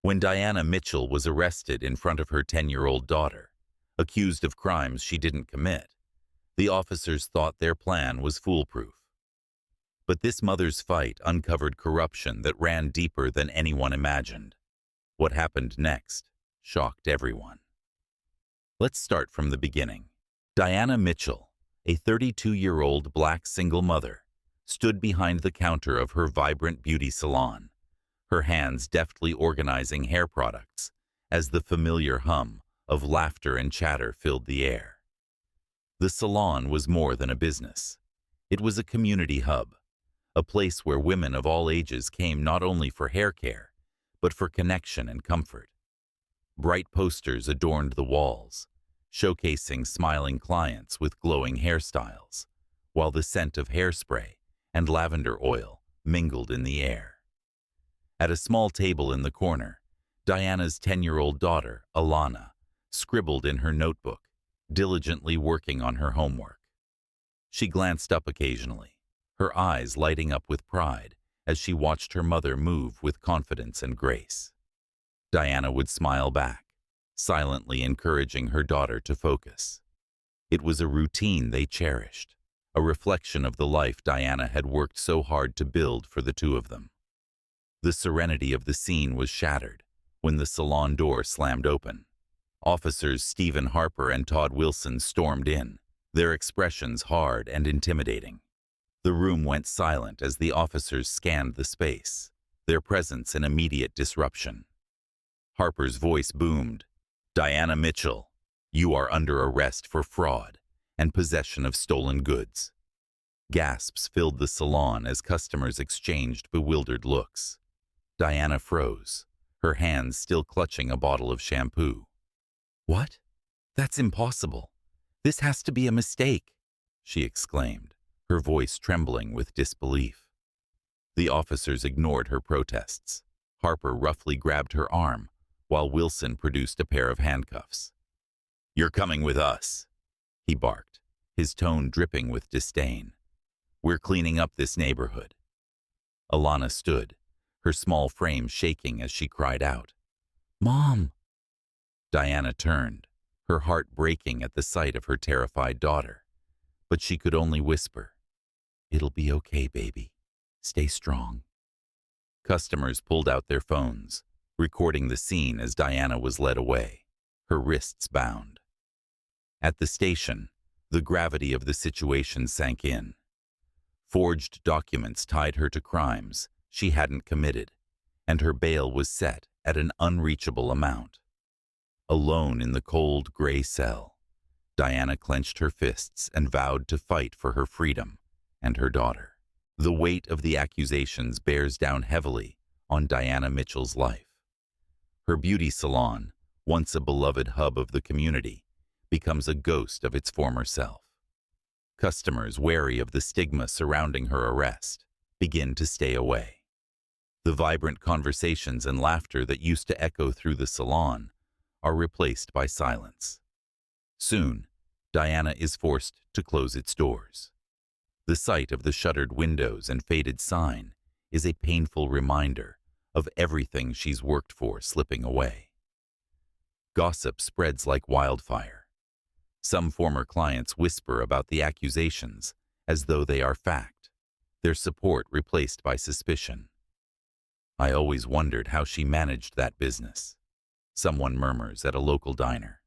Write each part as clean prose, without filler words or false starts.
When Diana Mitchell was arrested in front of her 10-year-old daughter, accused of crimes she didn't commit, the officers thought their plan was foolproof. But this mother's fight uncovered corruption that ran deeper than anyone imagined. What happened next shocked everyone. Let's start from the beginning. Diana Mitchell, a 32-year-old black single mother, stood behind the counter of her vibrant beauty salon, her hands deftly organizing hair products as the familiar hum of laughter and chatter filled the air. The salon was more than a business. It was a community hub, a place where women of all ages came not only for hair care, but for connection and comfort. Bright posters adorned the walls, showcasing smiling clients with glowing hairstyles, while the scent of hairspray and lavender oil mingled in the air. At a small table in the corner, Diana's 10-year-old daughter, Alana, scribbled in her notebook, diligently working on her homework. She glanced up occasionally, her eyes lighting up with pride as she watched her mother move with confidence and grace. Diana would smile back, silently encouraging her daughter to focus. It was a routine they cherished, a reflection of the life Diana had worked so hard to build for the two of them. The serenity of the scene was shattered when the salon door slammed open. Officers Stephen Harper and Todd Wilson stormed in, their expressions hard and intimidating. The room went silent as the officers scanned the space, their presence an immediate disruption. Harper's voice boomed, "Diana Mitchell, you are under arrest for fraud and possession of stolen goods." Gasps filled the salon as customers exchanged bewildered looks. Diana froze, her hands still clutching a bottle of shampoo. "What? That's impossible. This has to be a mistake," she exclaimed, her voice trembling with disbelief. The officers ignored her protests. Harper roughly grabbed her arm, while Wilson produced a pair of handcuffs. "You're coming with us," he barked, his tone dripping with disdain. "We're cleaning up this neighborhood." Alana stood, her small frame shaking as she cried out, "Mom!" Diana turned, her heart breaking at the sight of her terrified daughter, but she could only whisper, "It'll be okay, baby. Stay strong." Customers pulled out their phones, recording the scene as Diana was led away, her wrists bound. At the station, the gravity of the situation sank in. Forged documents tied her to crimes she hadn't committed, and her bail was set at an unreachable amount. Alone in the cold, gray cell, Diana clenched her fists and vowed to fight for her freedom and her daughter. The weight of the accusations bears down heavily on Diana Mitchell's life. Her beauty salon, once a beloved hub of the community, becomes a ghost of its former self. Customers, wary of the stigma surrounding her arrest, begin to stay away. The vibrant conversations and laughter that used to echo through the salon are replaced by silence. Soon, Diana is forced to close its doors. The sight of the shuttered windows and faded sign is a painful reminder of everything she's worked for slipping away. Gossip spreads like wildfire. Some former clients whisper about the accusations as though they are fact, their support replaced by suspicion. "I always wondered how she managed that business," someone murmurs at a local diner.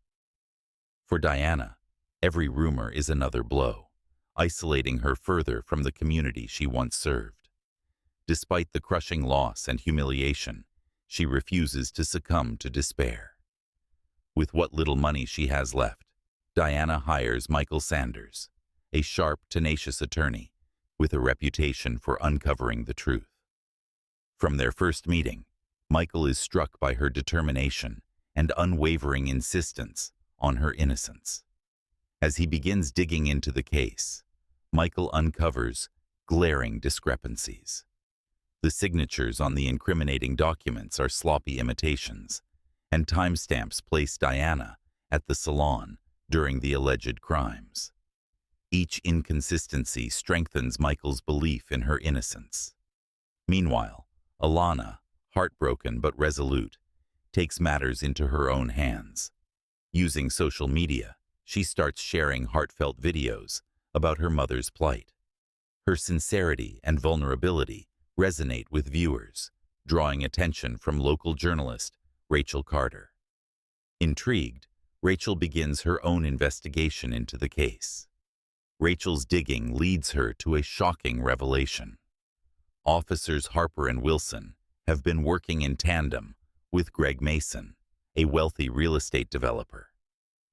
For Diana, every rumor is another blow, isolating her further from the community she once served. Despite the crushing loss and humiliation, she refuses to succumb to despair. With what little money she has left, Diana hires Michael Sanders, a sharp, tenacious attorney with a reputation for uncovering the truth. From their first meeting, Michael is struck by her determination and unwavering insistence on her innocence. As he begins digging into the case, Michael uncovers glaring discrepancies. The signatures on the incriminating documents are sloppy imitations, and timestamps place Diana at the salon during the alleged crimes. Each inconsistency strengthens Michael's belief in her innocence. Meanwhile, Alana, heartbroken but resolute, takes matters into her own hands. Using social media, she starts sharing heartfelt videos about her mother's plight. Her sincerity and vulnerability resonate with viewers, drawing attention from local journalist Rachel Carter. Intrigued, Rachel begins her own investigation into the case. Rachel's digging leads her to a shocking revelation. Officers Harper and Wilson have been working in tandem with Greg Mason, a wealthy real estate developer.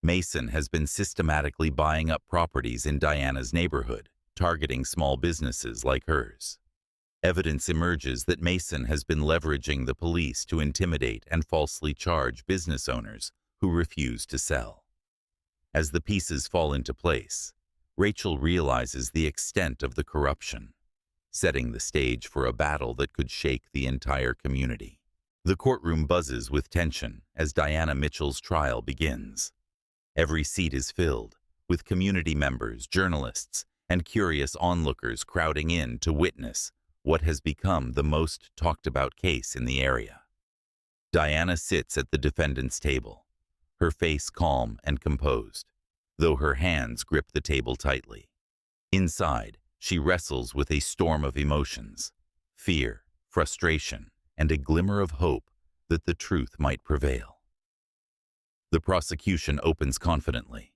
Mason has been systematically buying up properties in Diana's neighborhood, targeting small businesses like hers. Evidence emerges that Mason has been leveraging the police to intimidate and falsely charge business owners who refuse to sell. As the pieces fall into place, Rachel realizes the extent of the corruption, setting the stage for a battle that could shake the entire community. The courtroom buzzes with tension as Diana Mitchell's trial begins. Every seat is filled, with community members, journalists, and curious onlookers crowding in to witness what has become the most talked-about case in the area. Diana sits at the defendant's table, her face calm and composed, though her hands grip the table tightly. Inside, she wrestles with a storm of emotions, fear, frustration, and a glimmer of hope that the truth might prevail. The prosecution opens confidently.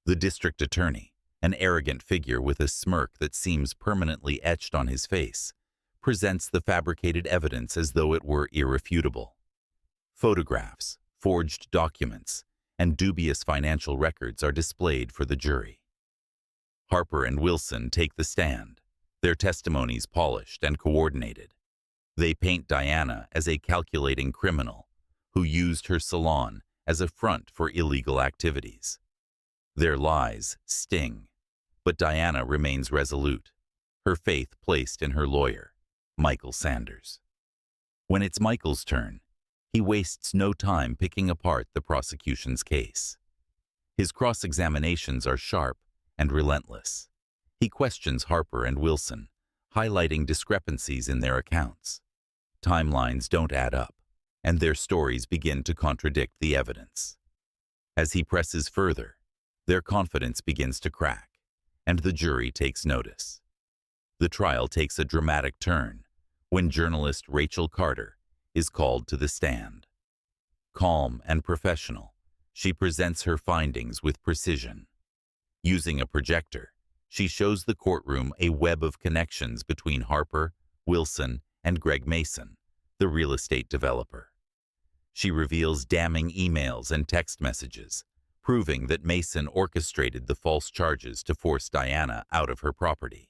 The district attorney, an arrogant figure with a smirk that seems permanently etched on his face, presents the fabricated evidence as though it were irrefutable. Photographs, forged documents, and dubious financial records are displayed for the jury. Harper and Wilson take the stand, their testimonies polished and coordinated. They paint Diana as a calculating criminal who used her salon as a front for illegal activities. Their lies sting, but Diana remains resolute, her faith placed in her lawyer, Michael Sanders. When it's Michael's turn, he wastes no time picking apart the prosecution's case. His cross-examinations are sharp and relentless. He questions Harper and Wilson, highlighting discrepancies in their accounts. Timelines don't add up, and their stories begin to contradict the evidence. As he presses further, their confidence begins to crack, and the jury takes notice. The trial takes a dramatic turn when journalist Rachel Carter is called to the stand. Calm and professional, she presents her findings with precision. Using a projector, she shows the courtroom a web of connections between Harper, Wilson, and Greg Mason, the real estate developer. She reveals damning emails and text messages, proving that Mason orchestrated the false charges to force Diana out of her property.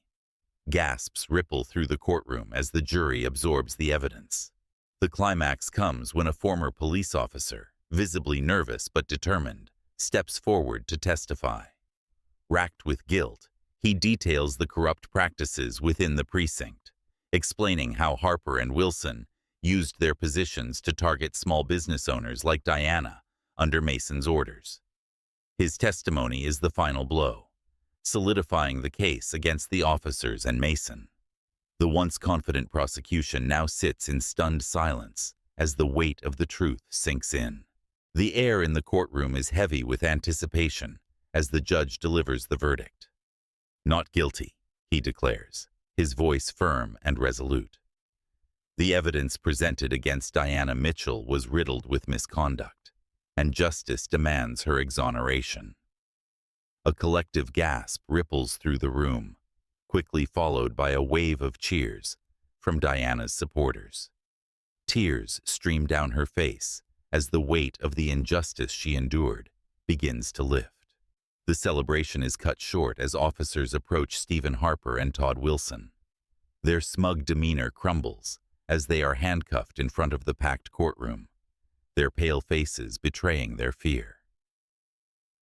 Gasps ripple through the courtroom as the jury absorbs the evidence. The climax comes when a former police officer, visibly nervous but determined, steps forward to testify. Racked with guilt, he details the corrupt practices within the precinct, explaining how Harper and Wilson used their positions to target small business owners like Diana under Mason's orders. His testimony is the final blow, solidifying the case against the officers and Mason. The once confident prosecution now sits in stunned silence as the weight of the truth sinks in. The air in the courtroom is heavy with anticipation as the judge delivers the verdict. "Not guilty," he declares, his voice firm and resolute. The evidence presented against Diana Mitchell was riddled with misconduct, and justice demands her exoneration. A collective gasp ripples through the room, quickly followed by a wave of cheers from Diana's supporters. Tears stream down her face as the weight of the injustice she endured begins to lift. The celebration is cut short as officers approach Stephen Harper and Todd Wilson. Their smug demeanor crumbles as they are handcuffed in front of the packed courtroom, their pale faces betraying their fear.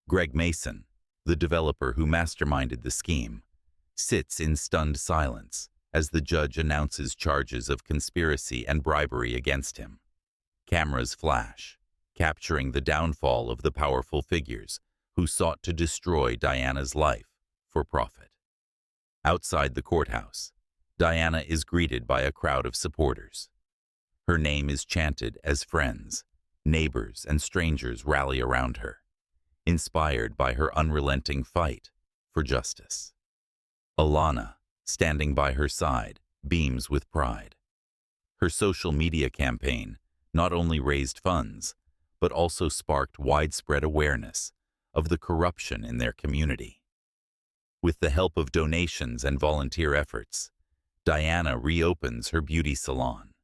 Greg Mason, the developer who masterminded the scheme, sits in stunned silence as the judge announces charges of conspiracy and bribery against him. Cameras flash, capturing the downfall of the powerful figures who sought to destroy Diana's life for profit. Outside the courthouse, Diana is greeted by a crowd of supporters. Her name is chanted as friends, Neighbors and strangers rally around her, inspired by her unrelenting fight for justice. Alana, standing by her side, beams with pride. Her social media campaign not only raised funds, but also sparked widespread awareness of the corruption in their community. With the help of donations and volunteer efforts, Diana reopens her beauty salon.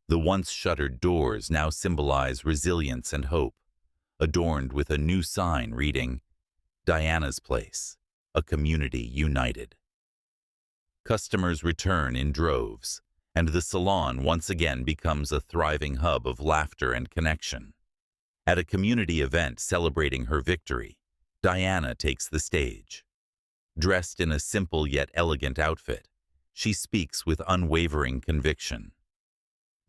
The once shuttered doors now symbolize resilience and hope, adorned with a new sign reading, "Diana's Place, a community united." Customers return in droves, and the salon once again becomes a thriving hub of laughter and connection. At a community event celebrating her victory, Diana takes the stage. Dressed in a simple yet elegant outfit, she speaks with unwavering conviction.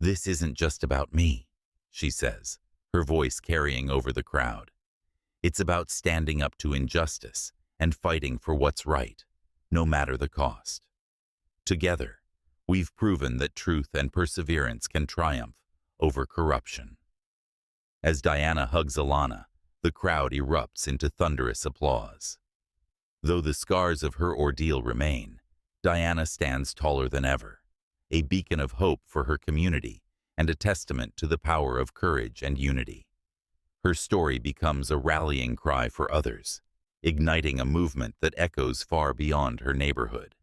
"This isn't just about me," she says, her voice carrying over the crowd. "It's about standing up to injustice and fighting for what's right, no matter the cost. Together, we've proven that truth and perseverance can triumph over corruption." As Diana hugs Alana, the crowd erupts into thunderous applause. Though the scars of her ordeal remain, Diana stands taller than ever, a beacon of hope for her community and a testament to the power of courage and unity. Her story becomes a rallying cry for others, igniting a movement that echoes far beyond her neighborhood.